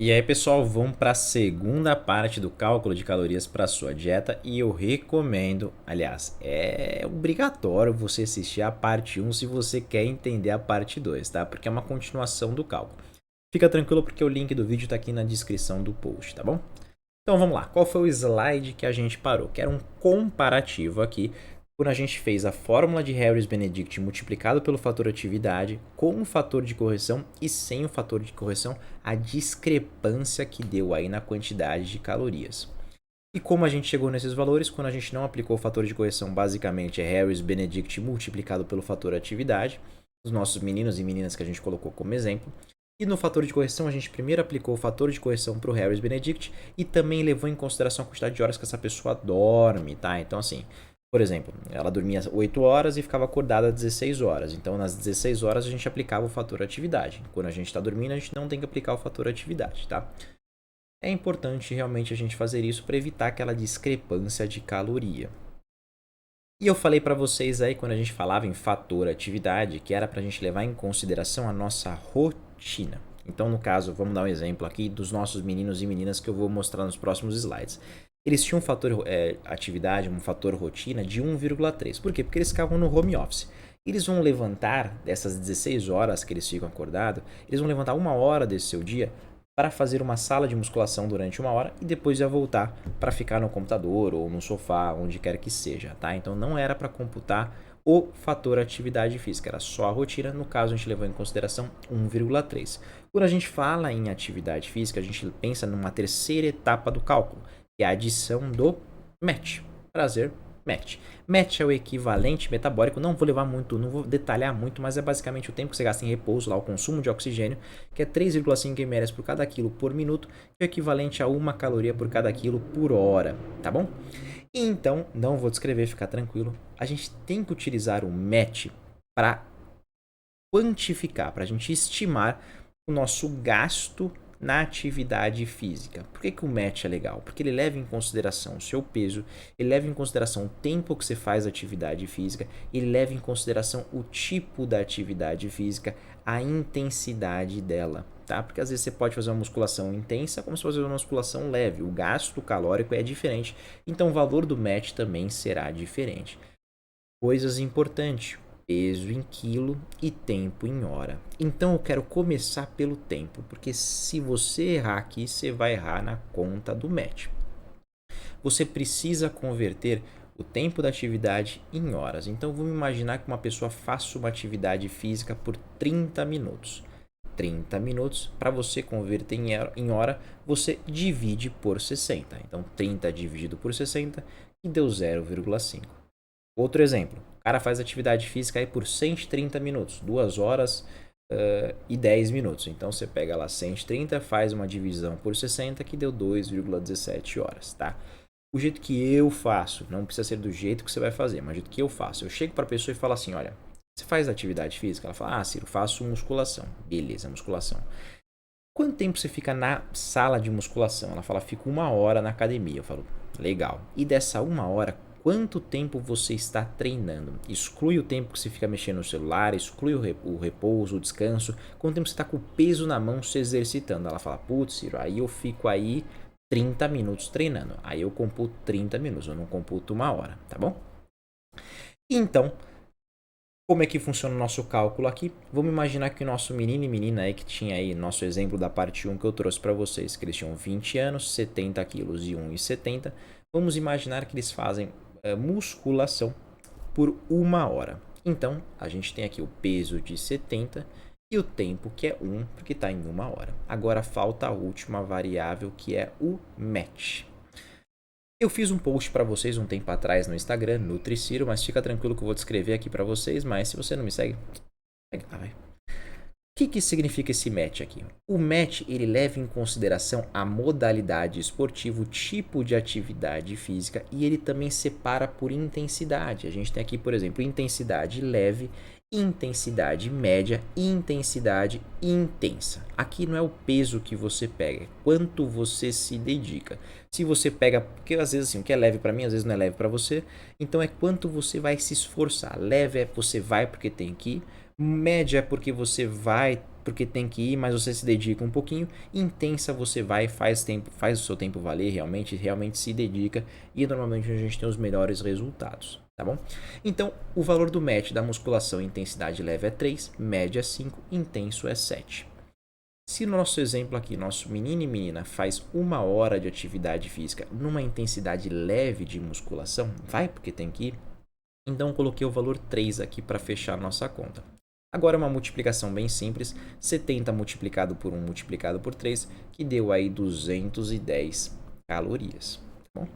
E aí, pessoal, vamos para a segunda parte do cálculo de calorias para sua dieta e eu recomendo, aliás, é obrigatório você assistir a parte um se você quer entender a parte 2, tá? Porque é uma continuação do cálculo. Fica tranquilo porque o link do vídeo está aqui na descrição do post, tá bom? Então vamos lá, qual foi o slide que a gente parou? Que era um comparativo aqui, quando a gente fez a fórmula de Harris-Benedict multiplicado pelo fator atividade com o fator de correção e sem o fator de correção, a discrepância que deu aí na quantidade de calorias. E como a gente chegou nesses valores, quando a gente não aplicou o fator de correção, basicamente é Harris-Benedict multiplicado pelo fator atividade, os nossos meninos e meninas que a gente colocou como exemplo. E no fator de correção, a gente primeiro aplicou o fator de correção para o Harris-Benedict e também levou em consideração a quantidade de horas que essa pessoa dorme, tá? Então, assim, por exemplo, ela dormia 8 horas e ficava acordada 16 horas. Então, nas 16 horas, a gente aplicava o fator atividade. Quando a gente está dormindo, a gente não tem que aplicar o fator atividade, tá? É importante realmente a gente fazer isso para evitar aquela discrepância de caloria. E eu falei para vocês aí, quando a gente falava em fator atividade, que era para a gente levar em consideração a nossa rotina. Então, no caso, vamos dar um exemplo aqui dos nossos meninos e meninas que eu vou mostrar nos próximos slides. Eles tinham um fator atividade, um fator rotina de 1,3. Por quê? Porque eles ficavam no home office. Eles vão levantar dessas 16 horas que eles ficam acordados, eles vão levantar uma hora desse seu dia para fazer uma sala de musculação durante uma hora e depois ia voltar para ficar no computador ou no sofá, onde quer que seja, tá? Então não era para computar o fator atividade física, era só a rotina. No caso, a gente levou em consideração 1,3. Quando a gente fala em atividade física, a gente pensa numa terceira etapa do cálculo, que é a adição do MET. Prazer, MET. MET é o equivalente metabólico, não vou levar muito, não vou detalhar muito, mas é basicamente o tempo que você gasta em repouso, lá o consumo de oxigênio, que é 3,5 ml por cada quilo por minuto, que é o equivalente a 1 caloria por cada quilo por hora, tá bom? Então, não vou descrever, ficar tranquilo. A gente tem que utilizar o MET para quantificar, para a gente estimar o nosso gasto na atividade física. Por que o match é legal? Porque ele leva em consideração o seu peso, ele leva em consideração o tempo que você faz atividade física, ele leva em consideração o tipo da atividade física, a intensidade dela, tá? Porque às vezes você pode fazer uma musculação intensa como se fosse uma musculação leve, o gasto calórico é diferente, então o valor do match também será diferente. Coisas importantes: peso em quilo e tempo em hora. Então eu quero começar pelo tempo, porque se você errar aqui, você vai errar na conta do match. Você precisa converter o tempo da atividade em horas. Então vamos imaginar que uma pessoa faça uma atividade física por 30 minutos. 30 minutos, para você converter em hora, você divide por 60. Então 30 dividido por 60 e deu 0,5. Outro exemplo, o cara faz atividade física aí por 130 minutos, 2 horas e 10 minutos. Então você pega lá 130, faz uma divisão por 60 que deu 2,17 horas, tá? O jeito que eu faço, não precisa ser do jeito que você vai fazer, mas o jeito que eu faço, eu chego para a pessoa e falo assim: olha, você faz atividade física? Ela fala: ah, Ciro, faço musculação. Beleza, musculação. Quanto tempo você fica na sala de musculação? Ela fala: fico 1 hora na academia. Eu falo: legal. E dessa 1 hora, quanto tempo você está treinando? Exclui o tempo que você fica mexendo no celular, exclui o repouso, o descanso. Quanto tempo você está com o peso na mão se exercitando? Ela fala: putz, Ciro, aí eu fico aí 30 minutos treinando. Aí eu computo 30 minutos, eu não computo 1 hora, tá bom? Então, como é que funciona o nosso cálculo aqui? Vamos imaginar que o nosso menino e menina aí, que tinha aí nosso exemplo da parte 1 que eu trouxe para vocês, que eles tinham 20 anos, 70 quilos e 1,70. Vamos imaginar que eles fazem musculação por 1 hora. Então, a gente tem aqui o peso de 70 e o tempo que é 1, porque está em 1 hora. Agora falta a última variável, que é o match. Eu fiz um post para vocês um tempo atrás no Instagram, NutriCiro, mas fica tranquilo que eu vou descrever aqui para vocês, mas se você não me segue, segue lá, vai. O que significa esse match aqui? O match, ele leva em consideração a modalidade esportiva, o tipo de atividade física, e ele também separa por intensidade. A gente tem aqui, por exemplo, intensidade leve, intensidade média e intensidade intensa. Aqui não é o peso que você pega, é quanto você se dedica. Se você pega, porque às vezes assim, o que é leve para mim, às vezes não é leve para você, então é quanto você vai se esforçar. Leve é você vai porque tem que ir. Média é porque você vai porque tem que ir, mas você se dedica um pouquinho. Intensa você vai, faz o seu tempo valer realmente se dedica e normalmente a gente tem os melhores resultados, tá bom? Então, o valor do match da musculação intensidade leve é 3, média é 5, intenso é 7. Se no nosso exemplo aqui, nosso menino e menina faz 1 hora de atividade física numa intensidade leve de musculação, vai porque tem que ir, então eu coloquei o valor 3 aqui para fechar a nossa conta. Agora uma multiplicação bem simples, 70 multiplicado por 1 multiplicado por 3, que deu aí 210 calorias. Tá bom?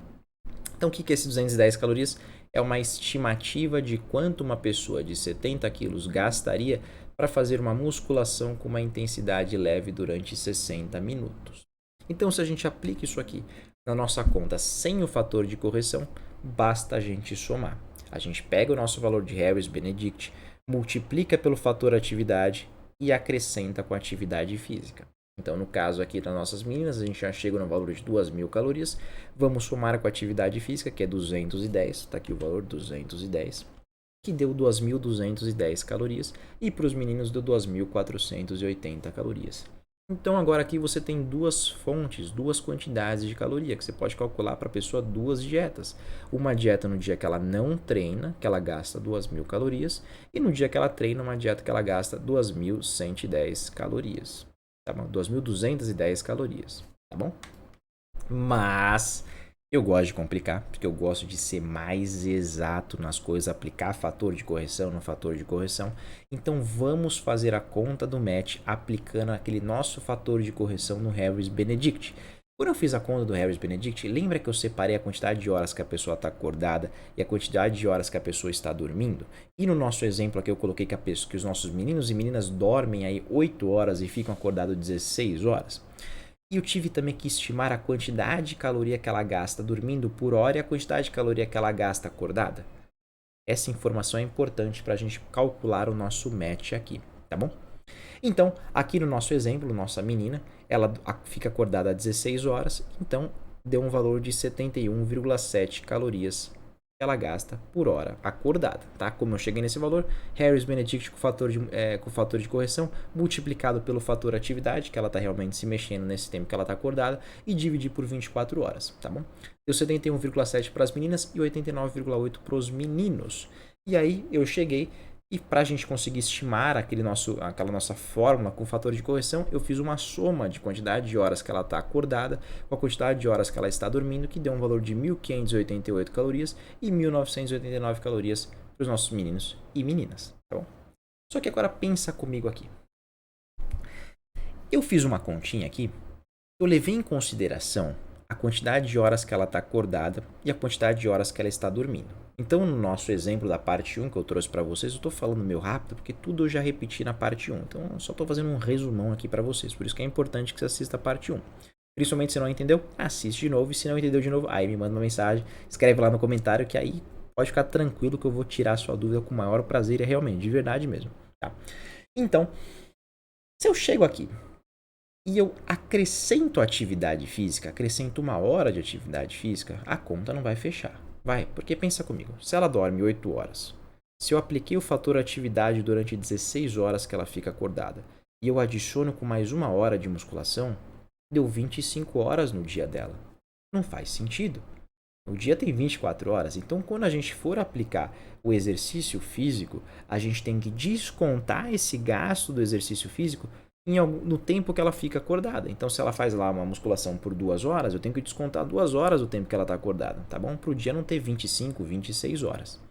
Então o que é esse 210 calorias? É uma estimativa de quanto uma pessoa de 70 quilos gastaria para fazer uma musculação com uma intensidade leve durante 60 minutos. Então se a gente aplica isso aqui na nossa conta sem o fator de correção, basta a gente somar. A gente pega o nosso valor de Harris-Benedict, multiplica pelo fator atividade e acrescenta com a atividade física. Então, no caso aqui das nossas meninas, a gente já chega no valor de 2.000 calorias. Vamos somar com a atividade física, que é 210. Está aqui o valor 210, que deu 2.210 calorias. E para os meninos deu 2.480 calorias. Então, agora aqui você tem duas fontes, duas quantidades de caloria, que você pode calcular para a pessoa duas dietas. Uma dieta no dia que ela não treina, que ela gasta 2.000 calorias, e no dia que ela treina, uma dieta que ela gasta 2.110 calorias. Tá bom? 2.210 calorias, tá bom? Mas eu gosto de complicar, porque eu gosto de ser mais exato nas coisas, aplicar fator de correção no fator de correção. Então vamos fazer a conta do match aplicando aquele nosso fator de correção no Harris-Benedict. Quando eu fiz a conta do Harris-Benedict, lembra que eu separei a quantidade de horas que a pessoa está acordada e a quantidade de horas que a pessoa está dormindo? E no nosso exemplo aqui eu coloquei que os nossos meninos e meninas dormem aí 8 horas e ficam acordados 16 horas. E eu tive também que estimar a quantidade de caloria que ela gasta dormindo por hora e a quantidade de caloria que ela gasta acordada. Essa informação é importante para a gente calcular o nosso match aqui, tá bom? Então, aqui no nosso exemplo, nossa menina, ela fica acordada 16 horas, então deu um valor de 71,7 calorias que ela gasta por hora acordada, tá? Como eu cheguei nesse valor, Harris-Benedict com o fator de correção, multiplicado pelo fator atividade, que ela está realmente se mexendo nesse tempo que ela está acordada, e dividir por 24 horas, tá bom? Deu 71,7 para as meninas e 89,8 para os meninos. E aí eu cheguei e para a gente conseguir estimar aquela nossa fórmula com fator de correção, eu fiz uma soma de quantidade de horas que ela está acordada com a quantidade de horas que ela está dormindo, que deu um valor de 1.588 calorias e 1.989 calorias para os nossos meninos e meninas, tá bom? Só que agora pensa comigo aqui. Eu fiz uma continha aqui, eu levei em consideração a quantidade de horas que ela está acordada e a quantidade de horas que ela está dormindo. Então, no nosso exemplo da parte 1 que eu trouxe para vocês, eu estou falando meio rápido, porque tudo eu já repeti na parte 1. Então, eu só estou fazendo um resumão aqui para vocês. Por isso que é importante que você assista a parte 1. Principalmente se não entendeu, assiste de novo. E se não entendeu de novo, aí me manda uma mensagem, escreve lá no comentário, que aí pode ficar tranquilo que eu vou tirar a sua dúvida com o maior prazer, é realmente, de verdade mesmo. Tá? Então, se eu chego aqui e eu acrescento atividade física, acrescento 1 hora de atividade física, a conta não vai fechar. Vai, porque pensa comigo, se ela dorme 8 horas, se eu apliquei o fator atividade durante 16 horas que ela fica acordada, e eu adiciono com mais 1 hora de musculação, deu 25 horas no dia dela. Não faz sentido. O dia tem 24 horas, então quando a gente for aplicar o exercício físico, a gente tem que descontar esse gasto do exercício físico no tempo que ela fica acordada. Então, se ela faz lá uma musculação por 2 horas, eu tenho que descontar 2 horas do tempo que ela está acordada, tá bom? Para o dia não ter 25, 26 horas.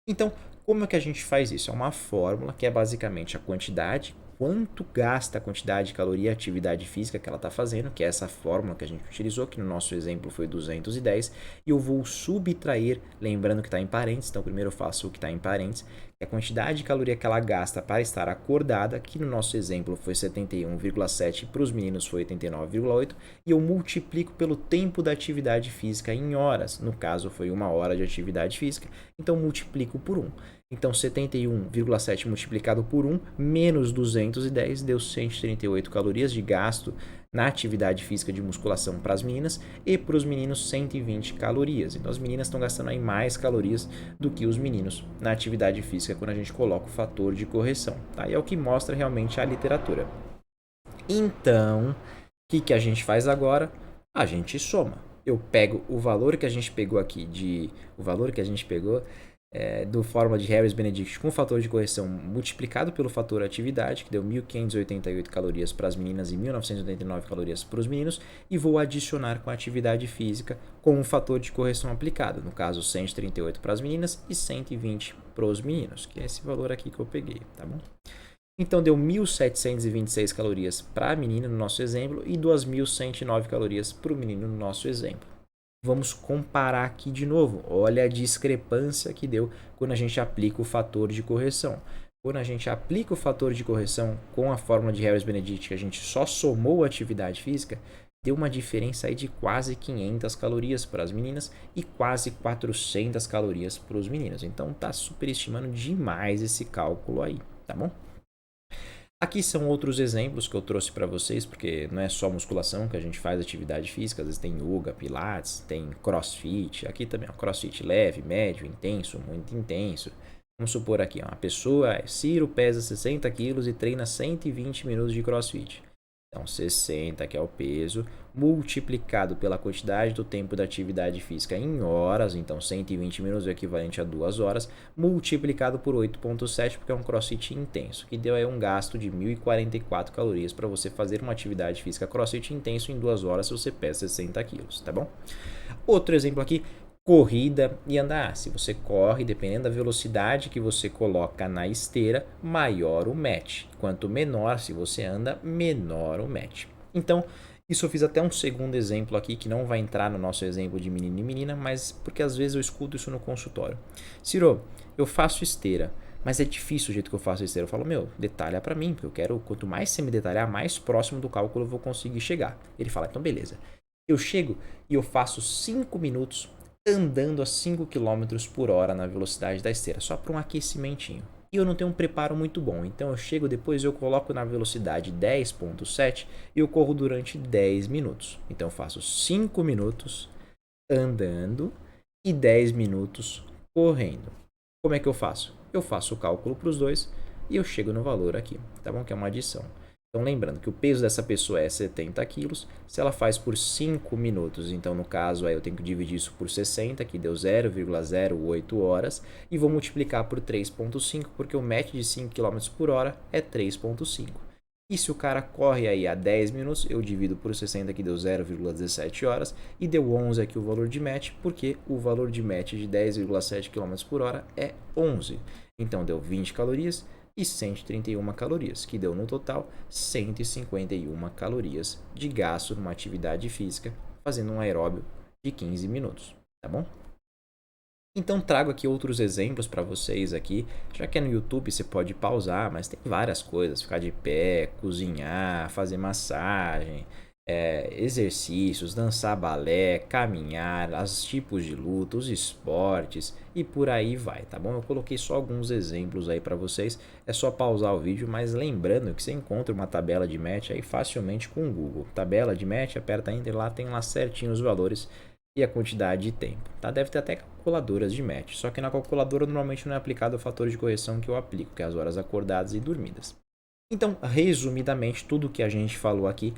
Então, como é que a gente faz isso? É uma fórmula que é basicamente a quantidade, quanto gasta a quantidade de caloria e atividade física que ela está fazendo, que é essa fórmula que a gente utilizou, que no nosso exemplo foi 210, e eu vou subtrair, lembrando que está em parênteses, então primeiro eu faço o que está em parênteses, que é a quantidade de caloria que ela gasta para estar acordada, que no nosso exemplo foi 71,7, para os meninos foi 89,8, e eu multiplico pelo tempo da atividade física em horas, no caso foi 1 hora de atividade física, então multiplico por 1. Então 71,7 multiplicado por 1 menos 210 deu 138 calorias de gasto na atividade física de musculação para as meninas e para os meninos 120 calorias. Então as meninas estão gastando aí mais calorias do que os meninos na atividade física quando a gente coloca o fator de correção. Tá? E é o que mostra realmente a literatura. Então, o que a gente faz agora? A gente soma. Eu pego o valor que a gente pegou aqui, do fórmula de Harris-Benedict com o fator de correção multiplicado pelo fator atividade, que deu 1.588 calorias para as meninas e 1.989 calorias para os meninos, e vou adicionar com a atividade física com o fator de correção aplicado, no caso 138 para as meninas e 120 para os meninos, que é esse valor aqui que eu peguei, tá bom? Então deu 1.726 calorias para a menina no nosso exemplo e 2.109 calorias para o menino no nosso exemplo. Vamos comparar aqui de novo. Olha a discrepância que deu quando a gente aplica o fator de correção. Quando a gente aplica o fator de correção com a fórmula de Harris-Benedict, que a gente só somou a atividade física, deu uma diferença aí de quase 500 calorias para as meninas e quase 400 calorias para os meninos. Então tá superestimando demais esse cálculo aí, tá bom? Aqui são outros exemplos que eu trouxe para vocês, porque não é só musculação que a gente faz atividade física, às vezes tem yoga, pilates, tem crossfit, aqui também, ó, crossfit leve, médio, intenso, muito intenso. Vamos supor aqui, ó, a pessoa, Ciro, pesa 60 quilos e treina 120 minutos de crossfit. Então, 60, que é o peso, multiplicado pela quantidade do tempo da atividade física em horas, então 120 minutos é o equivalente a 2 horas, multiplicado por 8,7, porque é um crossfit intenso, que deu aí um gasto de 1.044 calorias para você fazer uma atividade física crossfit intenso em 2 horas se você pesa 60 quilos, tá bom? Outro exemplo aqui, corrida e andar. Se você corre, dependendo da velocidade que você coloca na esteira, maior o match. Quanto menor, se você anda, menor o match. Então, isso eu fiz até um segundo exemplo aqui, que não vai entrar no nosso exemplo de menino e menina, mas porque às vezes eu escuto isso no consultório. Ciro, eu faço esteira, mas é difícil o jeito que eu faço a esteira. Eu falo, detalha pra mim, porque eu quero, quanto mais você me detalhar, mais próximo do cálculo eu vou conseguir chegar. Ele fala, então beleza. Eu chego e eu faço 5 minutos andando a 5 km por hora na velocidade da esteira, só para um aquecimentinho. E eu não tenho um preparo muito bom, então eu chego depois eu coloco na velocidade 10,7 e eu corro durante 10 minutos. Então eu faço 5 minutos andando e 10 minutos correndo. Como é que eu faço? Eu faço o cálculo para os dois e eu chego no valor aqui, tá bom? Que é uma adição. Então, lembrando que o peso dessa pessoa é 70 quilos. Se ela faz por 5 minutos, então no caso aí eu tenho que dividir isso por 60, que deu 0,08 horas. E vou multiplicar por 3,5, porque o match de 5 km por hora é 3,5. E se o cara corre aí a 10 minutos, eu divido por 60, que deu 0,17 horas. E deu 11 aqui o valor de match, porque o valor de match de 10,7 km por hora é 11. Então, deu 20 calorias. E 131 calorias, que deu no total 151 calorias de gasto numa atividade física, fazendo um aeróbio de 15 minutos, tá bom? Então trago aqui outros exemplos para vocês aqui, já que é no YouTube você pode pausar, mas tem várias coisas, ficar de pé, cozinhar, fazer massagem, exercícios, dançar balé, caminhar, os tipos de luta, os esportes e por aí vai, tá bom? Eu coloquei só alguns exemplos aí para vocês, é só pausar o vídeo, mas lembrando que você encontra uma tabela de match aí facilmente com o Google. Tabela de match, aperta Enter lá, tem lá certinho os valores e a quantidade de tempo, tá? Deve ter até calculadoras de match, só que na calculadora normalmente não é aplicado o fator de correção que eu aplico, que é as horas acordadas e dormidas. Então, resumidamente, tudo que a gente falou aqui,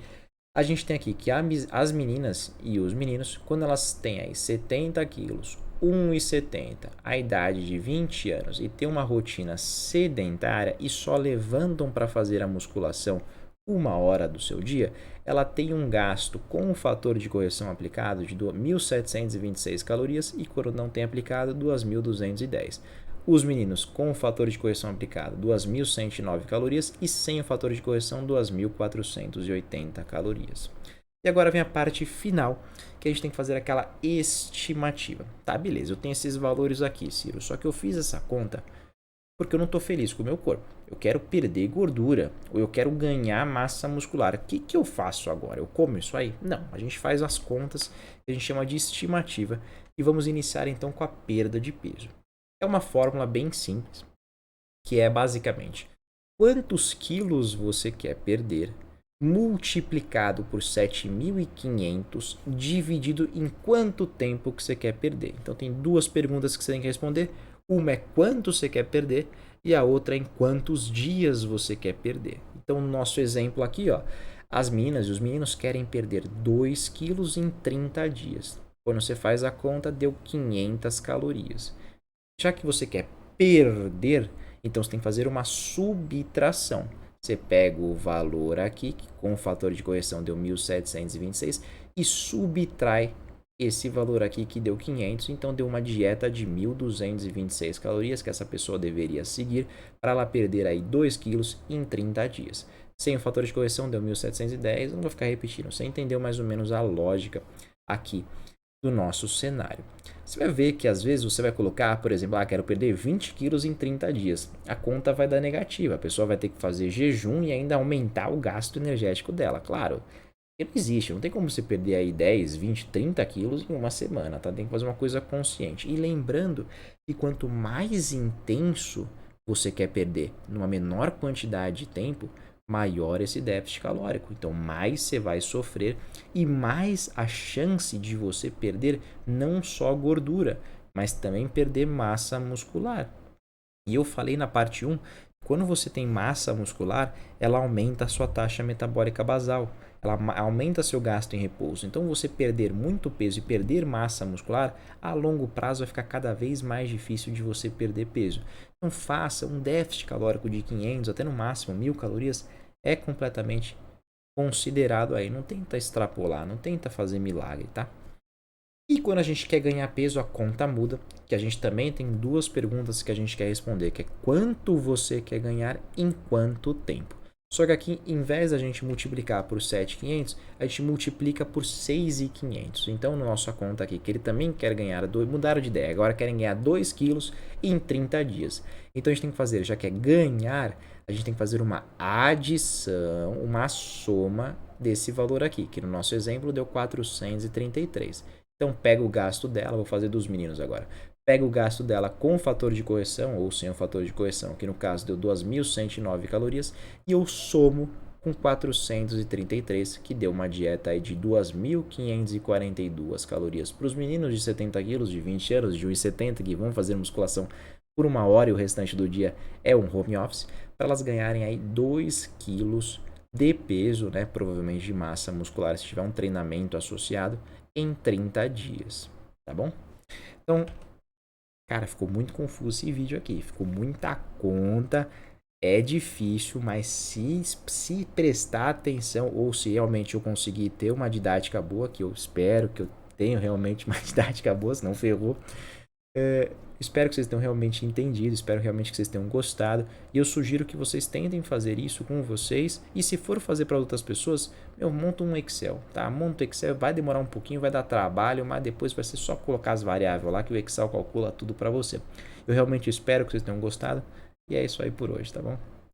a gente tem aqui que as meninas e os meninos, quando elas têm aí 70 quilos, 1,70, a idade de 20 anos e tem uma rotina sedentária e só levantam para fazer a musculação 1 hora do seu dia, ela tem um gasto com o fator de correção aplicado de 1.726 calorias e quando não tem aplicado, 2.210. Os meninos com o fator de correção aplicado, 2.109 calorias e sem o fator de correção, 2.480 calorias. E agora vem a parte final, que a gente tem que fazer aquela estimativa. Tá, beleza, eu tenho esses valores aqui, Ciro, só que eu fiz essa conta porque eu não estou feliz com o meu corpo. Eu quero perder gordura ou eu quero ganhar massa muscular. O que eu faço agora? Eu como isso aí? Não, a gente faz as contas que a gente chama de estimativa e vamos iniciar então com a perda de peso. É uma fórmula bem simples, que é basicamente quantos quilos você quer perder multiplicado por 7.500 dividido em quanto tempo que você quer perder. Então tem duas perguntas que você tem que responder. Uma é quanto você quer perder e a outra é em quantos dias você quer perder. Então no nosso exemplo aqui, ó, as meninas e os meninos querem perder 2 quilos em 30 dias. Quando você faz a conta, deu 500 calorias. Já que você quer perder, então você tem que fazer uma subtração. Você pega o valor aqui, que com o fator de correção deu 1.726, e subtrai esse valor aqui que deu 500, então deu uma dieta de 1.226 calorias que essa pessoa deveria seguir para ela perder aí 2 quilos em 30 dias. Sem o fator de correção deu 1.710, não vou ficar repetindo, você entendeu mais ou menos a lógica aqui do nosso cenário. Você vai ver que às vezes você vai colocar, por exemplo, quero perder 20 quilos em 30 dias. A conta vai dar negativa, a pessoa vai ter que fazer jejum e ainda aumentar o gasto energético dela. Claro, não existe, não tem como você perder aí 10, 20, 30 quilos em uma semana, tá? Tem que fazer uma coisa consciente. E lembrando que quanto mais intenso você quer perder numa menor quantidade de tempo, maior esse déficit calórico. Então, mais você vai sofrer e mais a chance de você perder não só gordura, mas também perder massa muscular. E eu falei na parte 1, quando você tem massa muscular, ela aumenta a sua taxa metabólica basal. Ela aumenta seu gasto em repouso. Então, você perder muito peso e perder massa muscular, a longo prazo vai ficar cada vez mais difícil de você perder peso. Então, faça um déficit calórico de 500 até no máximo 1.000 calorias, é completamente considerado aí. Não tenta extrapolar, não tenta fazer milagre, tá? E quando a gente quer ganhar peso, a conta muda, que a gente também tem duas perguntas que a gente quer responder, que é quanto você quer ganhar em quanto tempo. Só que aqui, em vez da gente multiplicar por 7.500, a gente multiplica por 6.500. Então, na nossa conta aqui, que ele também quer ganhar, mudaram de ideia, agora querem ganhar 2 quilos em 30 dias. Então, a gente tem que fazer, já que é ganhar, a gente tem que fazer uma adição, uma soma desse valor aqui, que no nosso exemplo deu 433. Então, pega o gasto dela, vou fazer dos meninos agora. Pega o gasto dela com o fator de correção ou sem o fator de correção, que no caso deu 2.109 calorias, e eu somo com 433, que deu uma dieta aí de 2.542 calorias para os meninos de 70 quilos, de 20 anos, de 1,70 que vão fazer musculação por 1 hora e o restante do dia é um home office, para elas ganharem aí 2 quilos de peso, né, provavelmente de massa muscular, se tiver um treinamento associado, em 30 dias, tá bom? Então, cara, ficou muito confuso esse vídeo aqui, ficou muita conta, é difícil, mas se prestar atenção ou se realmente eu conseguir ter uma didática boa, que eu espero que eu tenha realmente uma didática boa, senão ferrou, espero que vocês tenham realmente entendido, espero realmente que vocês tenham gostado, e eu sugiro que vocês tentem fazer isso com vocês, e se for fazer para outras pessoas, monta um Excel, tá? Monta o Excel, vai demorar um pouquinho, vai dar trabalho, mas depois vai ser só colocar as variáveis lá que o Excel calcula tudo para você. Eu realmente espero que vocês tenham gostado, e é isso aí por hoje, tá bom?